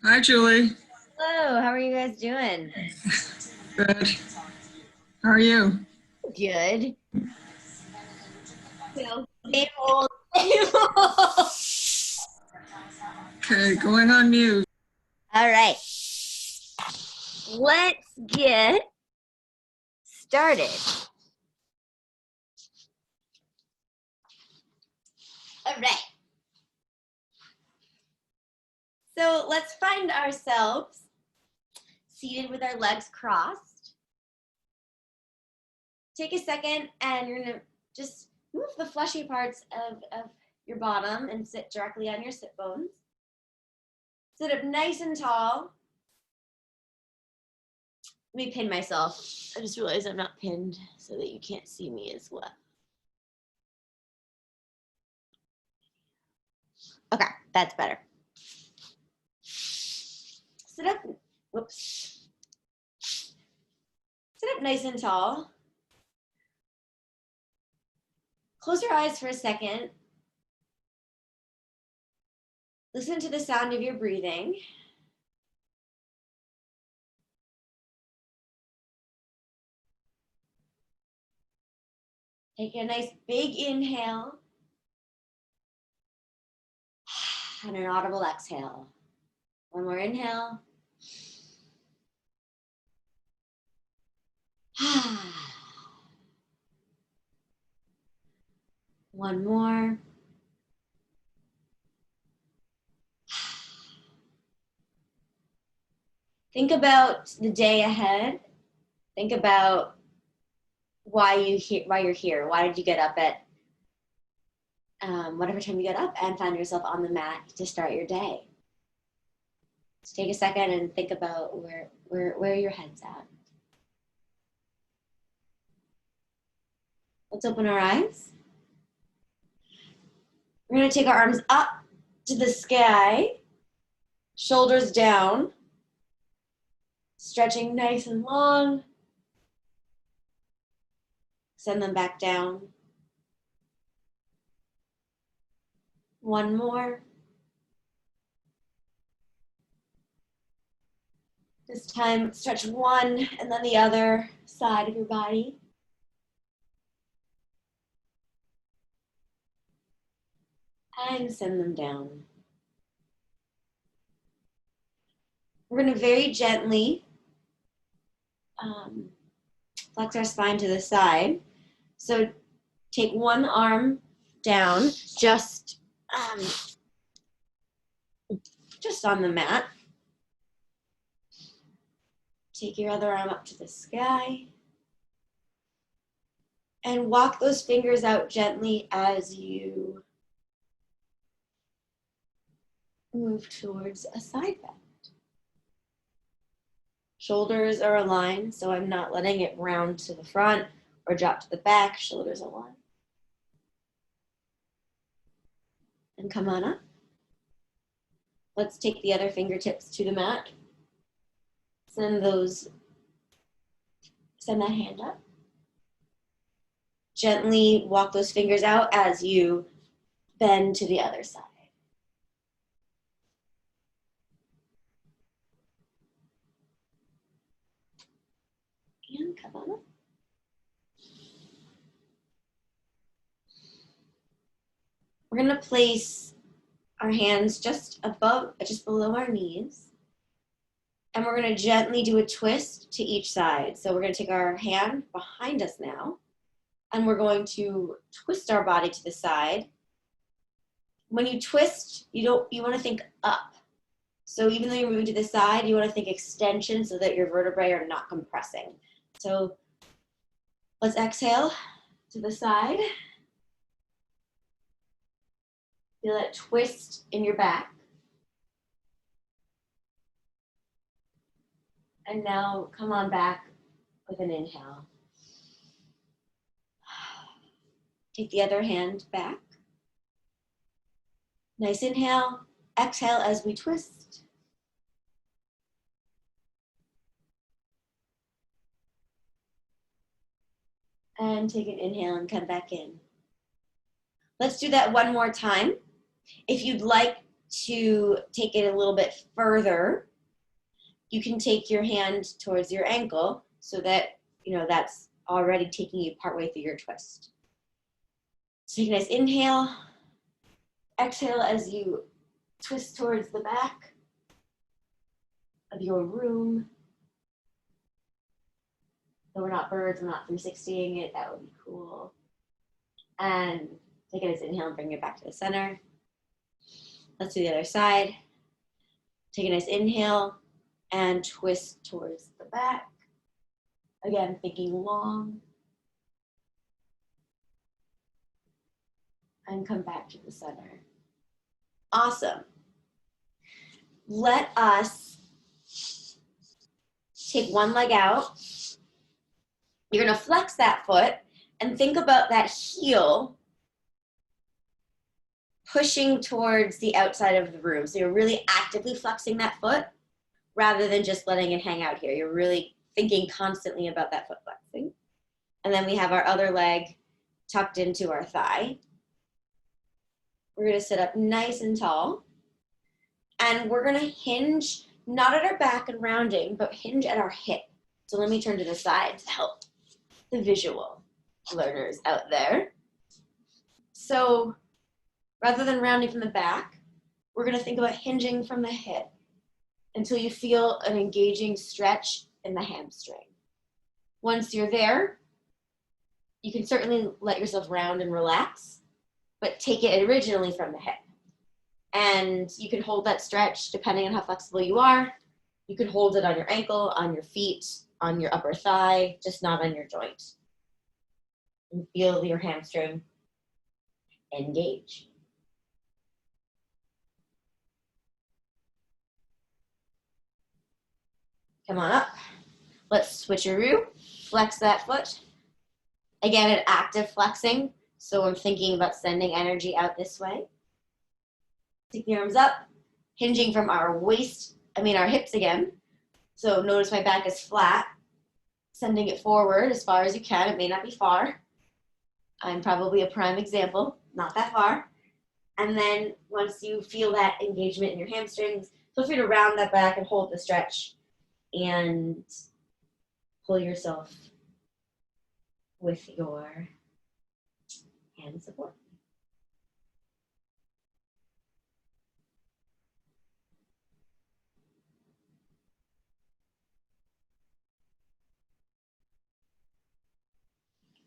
Hi, Julie. Hello, how are you guys doing? Good. How are you? Good. Same old, same old. Okay, going on mute. All right, let's get started. All right. So let's find ourselves seated with our legs crossed. Take a second and you're gonna just move the fleshy parts of your bottom and sit directly on your sit bones. Sit up nice and tall. Let me pin myself. I just realized I'm not pinned so that you can't see me as well. Okay, that's better. Sit up, whoops. Sit up nice and tall. Close your eyes for a second. Listen to the sound of your breathing. Take a nice big inhale and an audible exhale. One more inhale. One more. Think about the day ahead. Think about why you're here. Why did you get up at whatever time you get up and find yourself on the mat to start your day? So take a second and think about where your head's at. Let's open our eyes. We're going to take our arms up to the sky, shoulders down, stretching nice and long. Send them back down. One more. This time, stretch one and then the other side of your body. And send them down. We're going to very gently flex our spine to the side. So take one arm down, just on the mat. Take your other arm up to the sky. And walk those fingers out gently as you move towards a side bend. Shoulders are aligned, so I'm not letting it round to the front or drop to the back. Shoulders aligned. And come on up. Let's take the other fingertips to the mat. Send that hand up. Gently walk those fingers out as you bend to the other side. And come on up. We're going to place our hands just below our knees. And we're going to gently do a twist to each side. So we're going to take our hand behind us now. And we're going to twist our body to the side. When you twist, you want to think up. So even though you're moving to the side, you want to think extension so that your vertebrae are not compressing. So let's exhale to the side. Feel that twist in your back. And now come on back with an inhale. Take the other hand back. Nice inhale. Exhale as we twist. And take an inhale and come back in. Let's do that one more time. If you'd like to take it a little bit further, you can take your hand towards your ankle so that, that's already taking you partway through your twist. So take a nice inhale, exhale as you twist towards the back of your room. So we're not birds, we're not 360ing it, that would be cool. And take a nice inhale and bring it back to the center. Let's do the other side. Take a nice inhale and twist towards the back. Again, thinking long. And come back to the center. Awesome. Let us take one leg out. You're gonna flex that foot and think about that heel pushing towards the outside of the room. So you're really actively flexing that foot rather than just letting it hang out here. You're really thinking constantly about that foot flexing. And then we have our other leg tucked into our thigh. We're gonna sit up nice and tall. And we're gonna hinge, not at our back and rounding, but hinge at our hip. So let me turn to the side to help the visual learners out there. So rather than rounding from the back, we're gonna think about hinging from the hip until you feel an engaging stretch in the hamstring. Once you're there, you can certainly let yourself round and relax, but take it originally from the hip. And you can hold that stretch depending on how flexible you are. You can hold it on your ankle, on your feet, on your upper thigh, just not on your joint. And feel your hamstring engage. Come on up. Let's switcheroo. Flex that foot. Again, an active flexing. So I'm thinking about sending energy out this way. Take the arms up, hinging from our hips again. So notice my back is flat. Sending it forward as far as you can. It may not be far. I'm probably a prime example, not that far. And then once you feel that engagement in your hamstrings, feel free to round that back and hold the stretch and pull yourself with your hand support.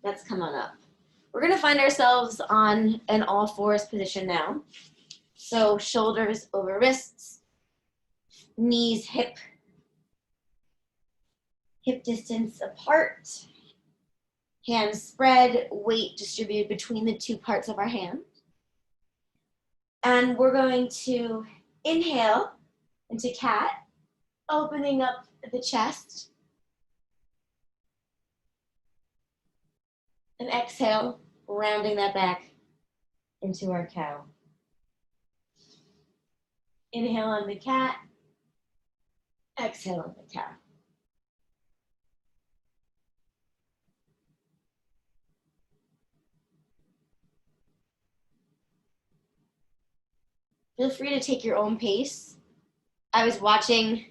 Let's come on up. We're gonna find ourselves on an all fours position now. So shoulders over wrists, knees hip distance apart, hands spread, weight distributed between the two parts of our hand. And we're going to inhale into cat, opening up the chest. And exhale, rounding that back into our cow. Inhale on the cat, exhale on the cow. Feel free to take your own pace. I was watching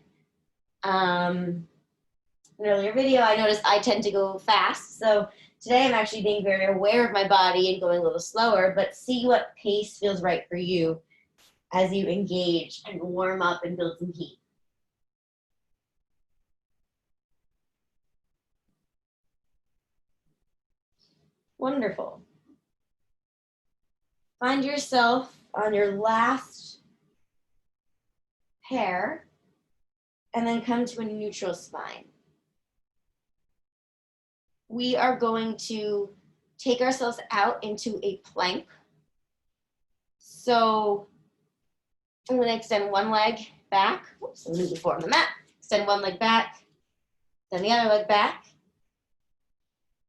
an earlier video. I noticed I tend to go fast. So today I'm actually being very aware of my body and going a little slower, but see what pace feels right for you as you engage and warm up and build some heat. Wonderful. Find yourself on your last pair and then come to a neutral spine. We are going to take ourselves out into a plank. So I'm going to extend one leg back. Oops, I'm moving forward on the mat. Extend one leg back, then the other leg back.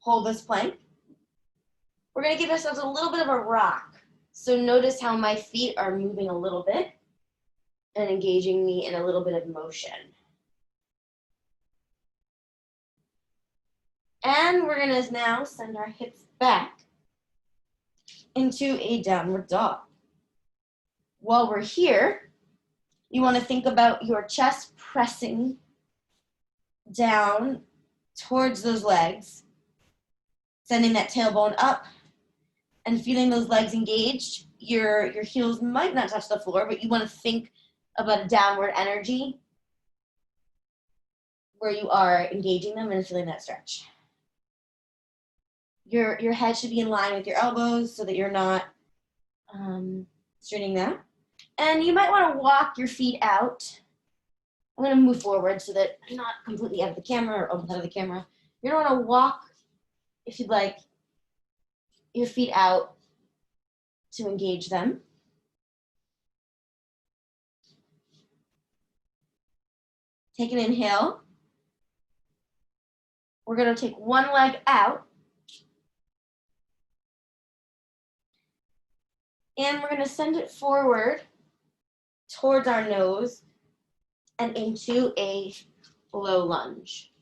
Hold this plank. We're going to give ourselves a little bit of a rock. So notice how my feet are moving a little bit and engaging me in a little bit of motion. And we're going to now send our hips back into a downward dog. While we're here, you want to think about your chest pressing down towards those legs, sending that tailbone up and feeling those legs engaged. Your heels might not touch the floor, but you want to think about a downward energy where you are engaging them and feeling that stretch. Your head should be in line with your elbows so that you're not straining them. And you might want to walk your feet out. I'm going to move forward so that I'm not completely out of the camera or almost out of the camera. You're going to want to walk, if you'd like, your feet out to engage them. Take an inhale. We're going to take one leg out. And we're going to send it forward towards our nose and into a low lunge.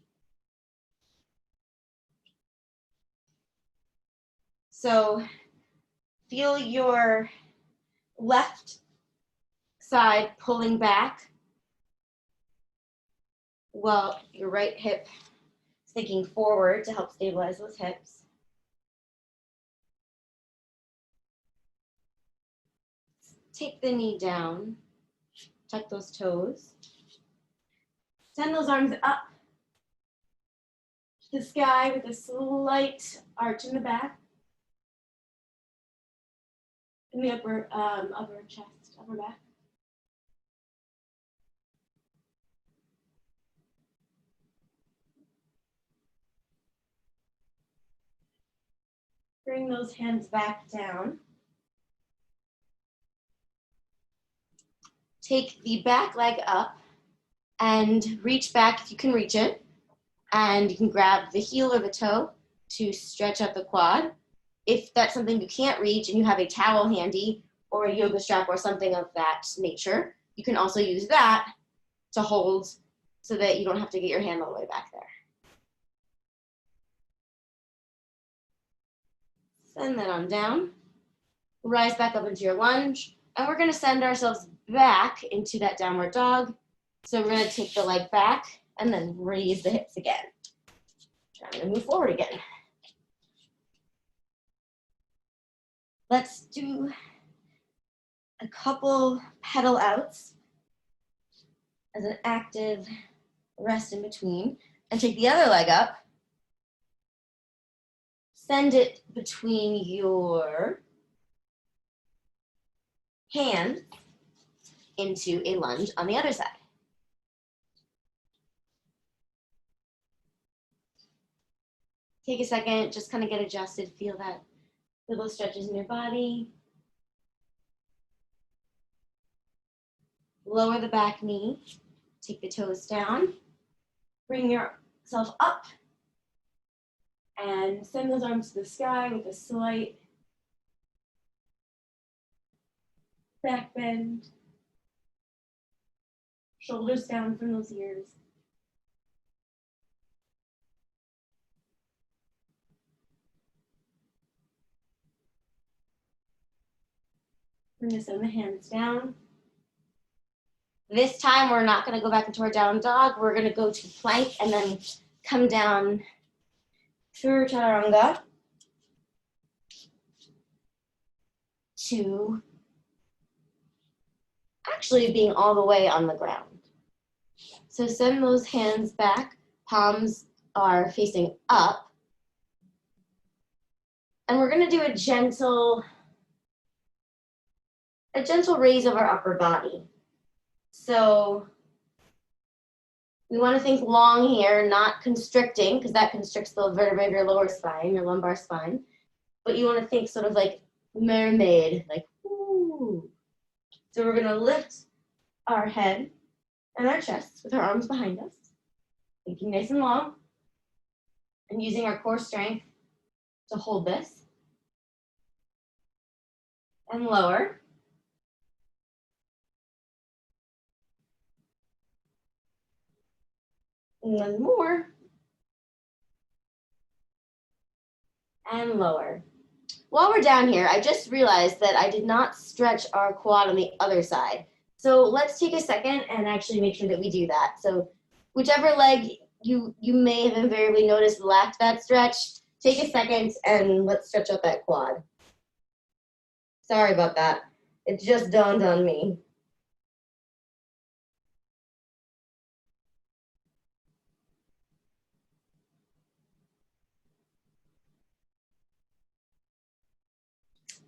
So feel your left side pulling back while your right hip is thinking forward to help stabilize those hips. Take the knee down, tuck those toes. Send those arms up to the sky with a slight arch in the back. In the upper chest, upper back. Bring those hands back down. Take the back leg up and reach back if you can reach it. And you can grab the heel or the toe to stretch out the quad. If that's something you can't reach and you have a towel handy or a yoga strap or something of that nature, you can also use that to hold so that you don't have to get your hand all the way back there. Send that on down. Rise back up into your lunge. And we're going to send ourselves back into that downward dog. So we're going to take the leg back and then raise the hips again. Trying to move forward again. Let's do a couple pedal outs as an active rest in between. And take the other leg up. Send it between your hands into a lunge on the other side. Take a second, just kind of get adjusted, feel those stretches in your body. Lower the back knee, take the toes down, bring yourself up, and send those arms to the sky with a slight back bend. Shoulders down from those ears. We're going to send the hands down. This time, we're not going to go back into our down dog. We're going to go to plank and then come down through chaturanga to actually being all the way on the ground. So send those hands back. Palms are facing up. And we're going to do a gentle raise of our upper body. So we want to think long here, not constricting, because that constricts the vertebrae of your lower spine, your lumbar spine. But you want to think sort of like mermaid, like, ooh. So we're going to lift our head and our chest with our arms behind us, thinking nice and long, and using our core strength to hold this. And lower. One more. And lower. while we're down here, I just realized that I did not stretch our quad on the other side. So let's take a second and actually make sure that we do that. So whichever leg you may have invariably noticed lacked that stretch, take a second and let's stretch out that quad. Sorry about that. It just dawned on me.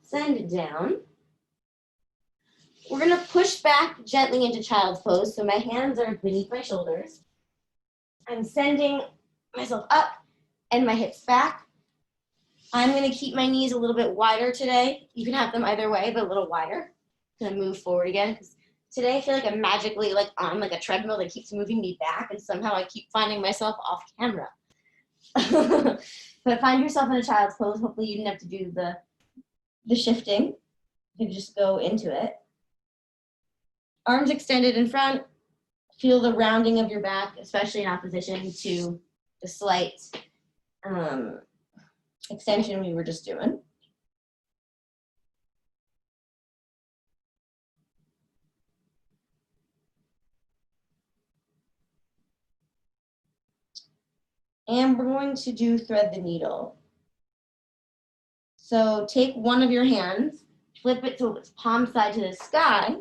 Send it down. We're going to push back gently into child's pose. So my hands are beneath my shoulders. I'm sending myself up and my hips back. I'm going to keep my knees a little bit wider today. You can have them either way, but a little wider. I'm going to move forward again because today I feel like I'm magically like on like a treadmill that keeps moving me back, and somehow I keep finding myself off camera. But find yourself in a child's pose. Hopefully you didn't have to do the shifting. You can just go into it. Arms extended in front. Feel the rounding of your back, especially in opposition to the slight extension we were just doing. And we're going to do thread the needle. So take one of your hands, flip it so it's palm side to the sky,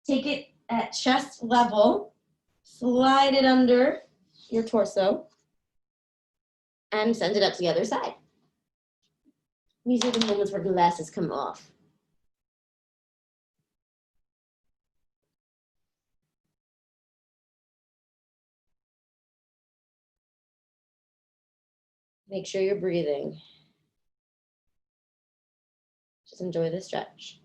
take it at chest level, slide it under your torso, and send it up to the other side. These are the moments where glasses come off. Make sure you're breathing. Just enjoy the stretch.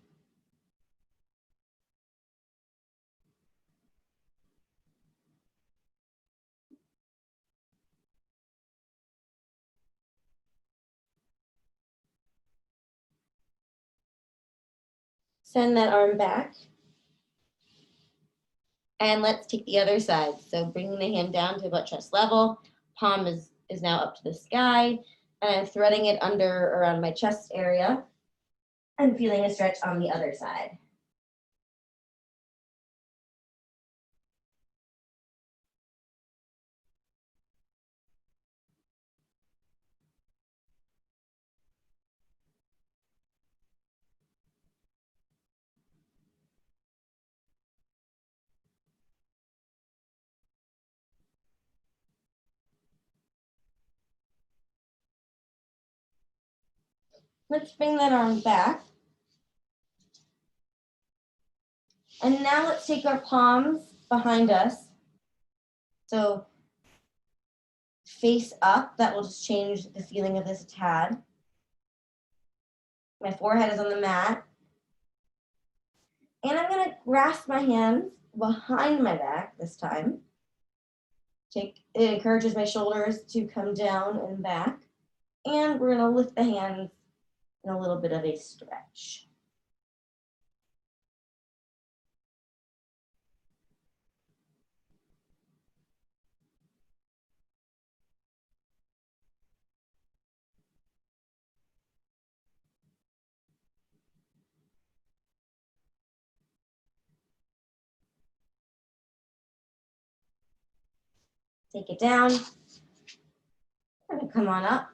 Send that arm back. And let's take the other side. So bringing the hand down to about chest level. Palm is now up to the sky. And I'm threading it under around my chest area and feeling a stretch on the other side. Let's bring that arm back. And now let's take our palms behind us. So face up, that will just change the feeling of this a tad. My forehead is on the mat. And I'm gonna grasp my hands behind my back this time. It encourages my shoulders to come down and back. And we're gonna lift the hands in a little bit of a stretch. Take it down. We're gonna come on up.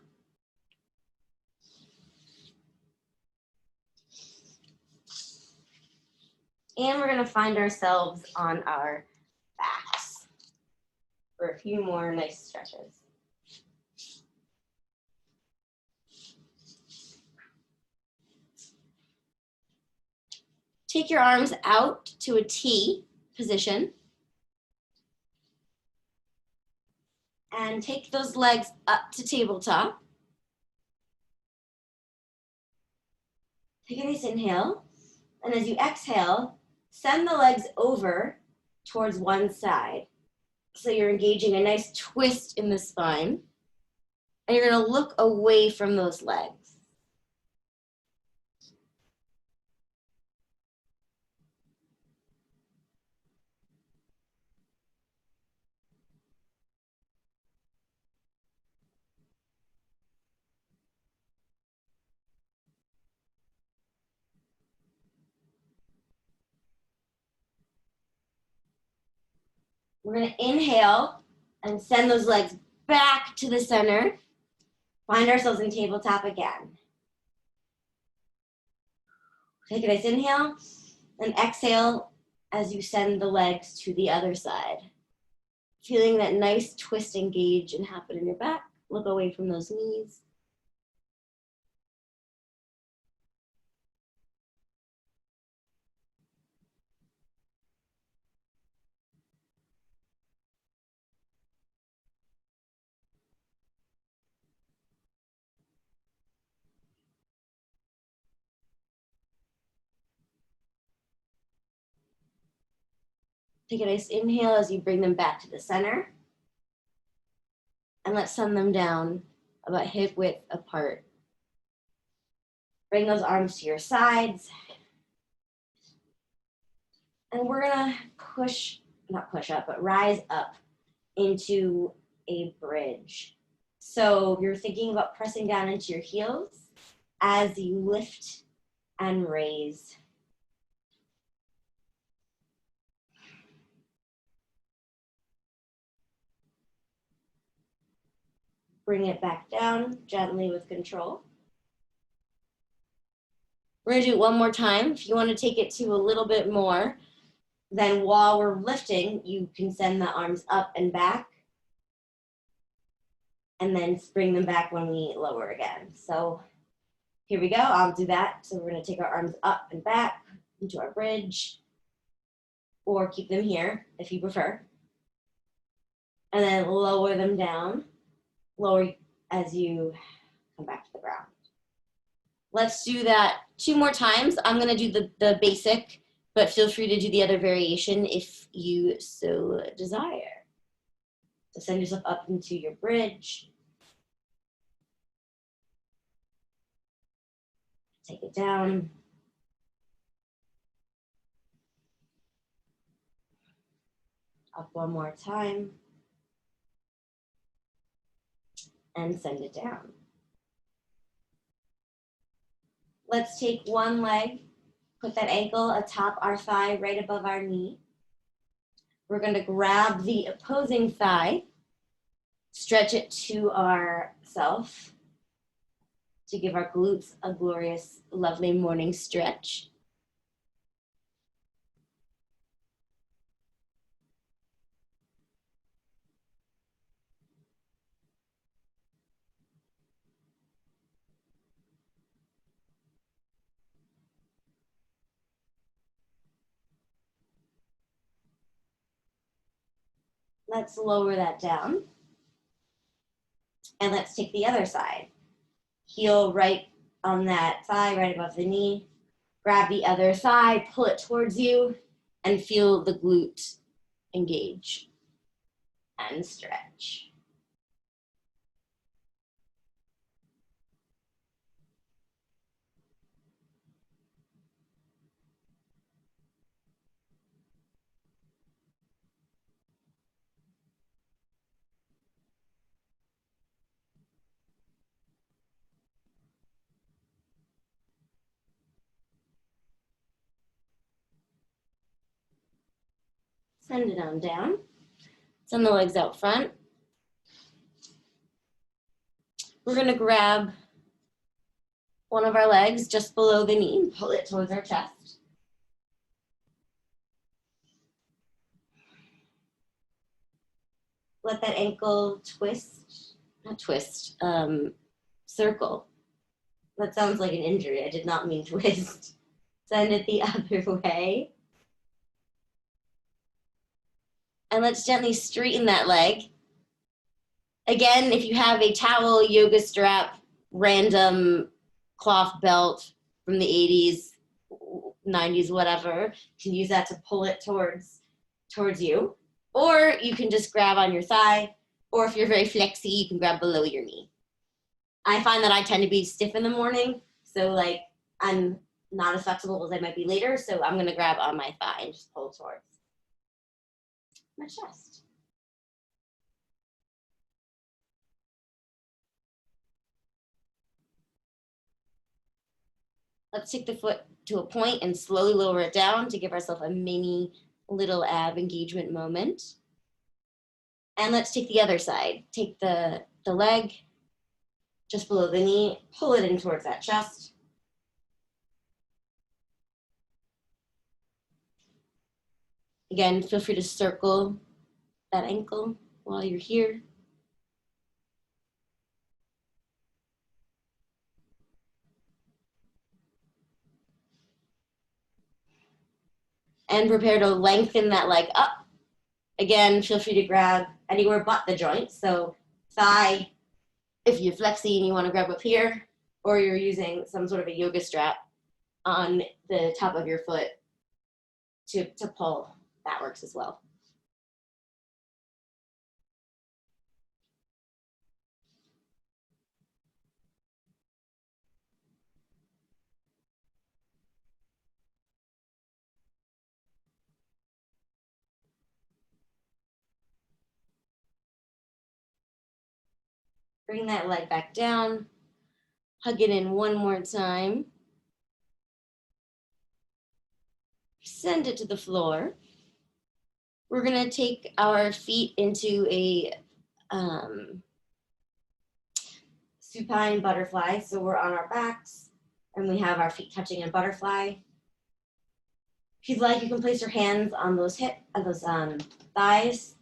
And we're gonna find ourselves on our backs for a few more nice stretches. Take your arms out to a T position. And take those legs up to tabletop. Take a nice inhale. And as you exhale, send the legs over towards one side. So you're engaging a nice twist in the spine. And you're gonna look away from those legs. We're gonna inhale and send those legs back to the center. Find ourselves in tabletop again. Take a nice inhale and exhale as you send the legs to the other side. Feeling that nice twist, engage, and happen in your back. Look away from those knees. Take a nice inhale as you bring them back to the center. And let's send them down about hip width apart. Bring those arms to your sides. And we're gonna not push up, but rise up into a bridge. So you're thinking about pressing down into your heels as you lift and raise. Bring it back down gently with control. We're gonna do it one more time. If you wanna take it to a little bit more, then while we're lifting, you can send the arms up and back and then bring them back when we lower again. So here we go, I'll do that. So we're gonna take our arms up and back into our bridge, or keep them here if you prefer. And then lower them down, lower as you come back to the ground. Let's do that 2 more times. I'm gonna do the basic, but feel free to do the other variation if you so desire. So send yourself up into your bridge. Take it down. Up one more time. And send it down. Let's take one leg, put that ankle atop our thigh right above our knee. We're gonna grab the opposing thigh, stretch it to ourself to give our glutes a glorious, lovely morning stretch. Let's lower that down. And let's take the other side. Heel right on that thigh, right above the knee. Grab the other thigh, pull it towards you, and feel the glute engage and stretch. Send it on down. Send the legs out front. We're gonna grab one of our legs just below the knee and pull it towards our chest. Let that ankle circle. That sounds like an injury. I did not mean twist. Send it the other way. And let's gently straighten that leg. Again, if you have a towel, yoga strap, random cloth belt from the 80s, 90s, whatever, you can use that to pull it towards you. Or you can just grab on your thigh, or if you're very flexy, you can grab below your knee. I find that I tend to be stiff in the morning, so like I'm not as flexible as I might be later, so I'm gonna grab on my thigh and just pull towards my chest. Let's take the foot to a point and slowly lower it down to give ourselves a mini little ab engagement moment. And let's take the other side. Take the leg just below the knee, pull it in towards that chest. Again, feel free to circle that ankle while you're here. And prepare to lengthen that leg up. Again, feel free to grab anywhere but the joint. So thigh, if you're flexing, you want to grab up here, or you're using some sort of a yoga strap on the top of your foot to pull. That works as well. Bring that leg back down. Hug it in one more time. Send it to the floor. We're gonna take our feet into a supine butterfly. So we're on our backs and we have our feet touching in butterfly. If you'd like, you can place your hands on those thighs,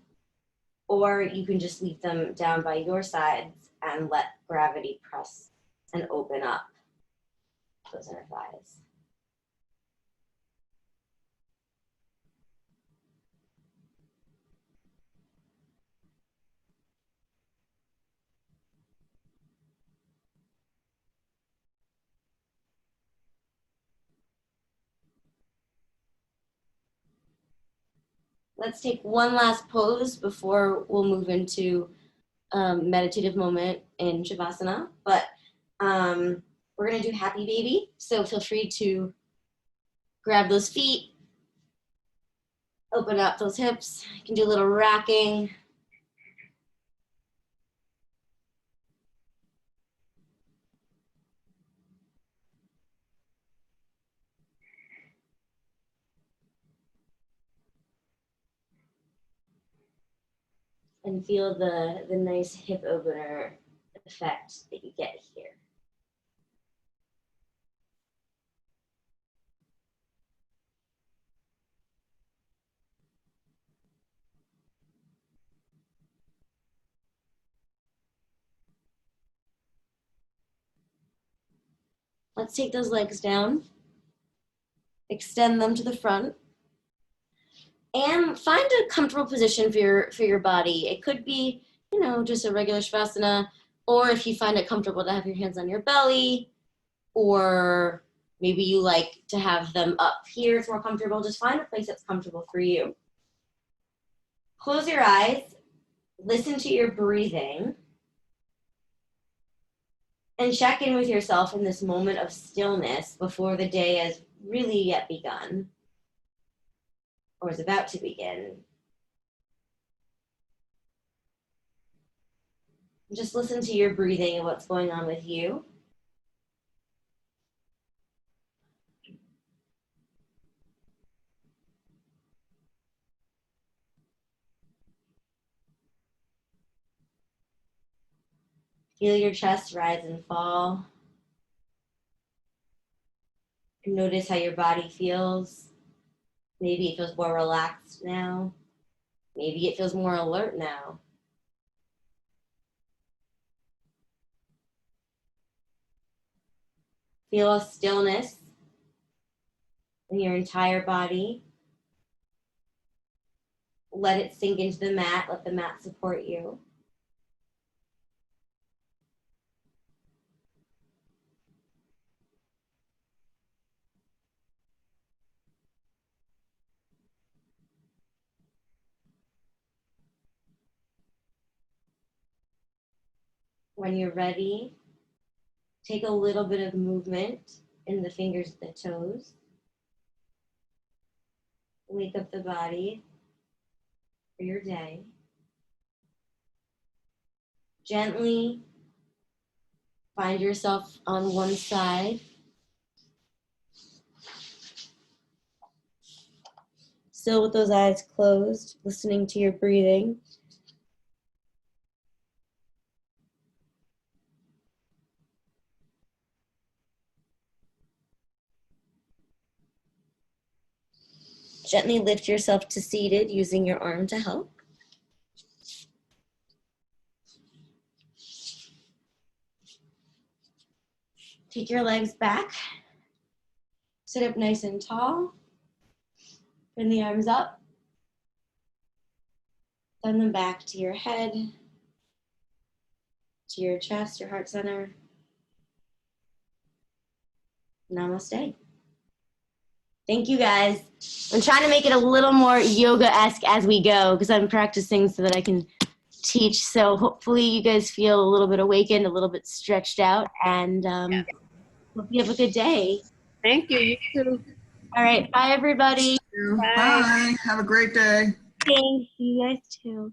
or you can just leave them down by your sides and let gravity press and open up those inner thighs. Let's take one last pose before we'll move into meditative moment in Shavasana. But we're gonna do happy baby. So feel free to grab those feet, open up those hips. You can do a little racking. And feel the nice hip opener effect that you get here. Let's take those legs down, extend them to the front, and find a comfortable position for your body. It could be, you know, just a regular Shavasana, or if you find it comfortable to have your hands on your belly, or maybe you like to have them up here, it's more comfortable. Just find a place that's comfortable for you. Close your eyes, listen to your breathing, and check in with yourself in this moment of stillness before the day has really yet begun or is about to begin. Just listen to your breathing and what's going on with you. Feel your chest rise and fall. Notice how your body feels. Maybe it feels more relaxed now. Maybe it feels more alert now. Feel a stillness in your entire body. Let it sink into the mat. Let the mat support you. When you're ready, take a little bit of movement in the fingers and the toes. Wake up the body for your day. Gently find yourself on one side. Still with those eyes closed, listening to your breathing. Gently lift yourself to seated using your arm to help. Take your legs back. Sit up nice and tall. Bring the arms up. Send them back to your head, to your chest, your heart center. Namaste. Thank you, guys. I'm trying to make it a little more yoga-esque as we go because I'm practicing so that I can teach. So hopefully you guys feel a little bit awakened, a little bit stretched out, and hope you have a good day. Thank you. You too. All right. Bye, everybody. Bye. Have a great day. Thanks. You guys too.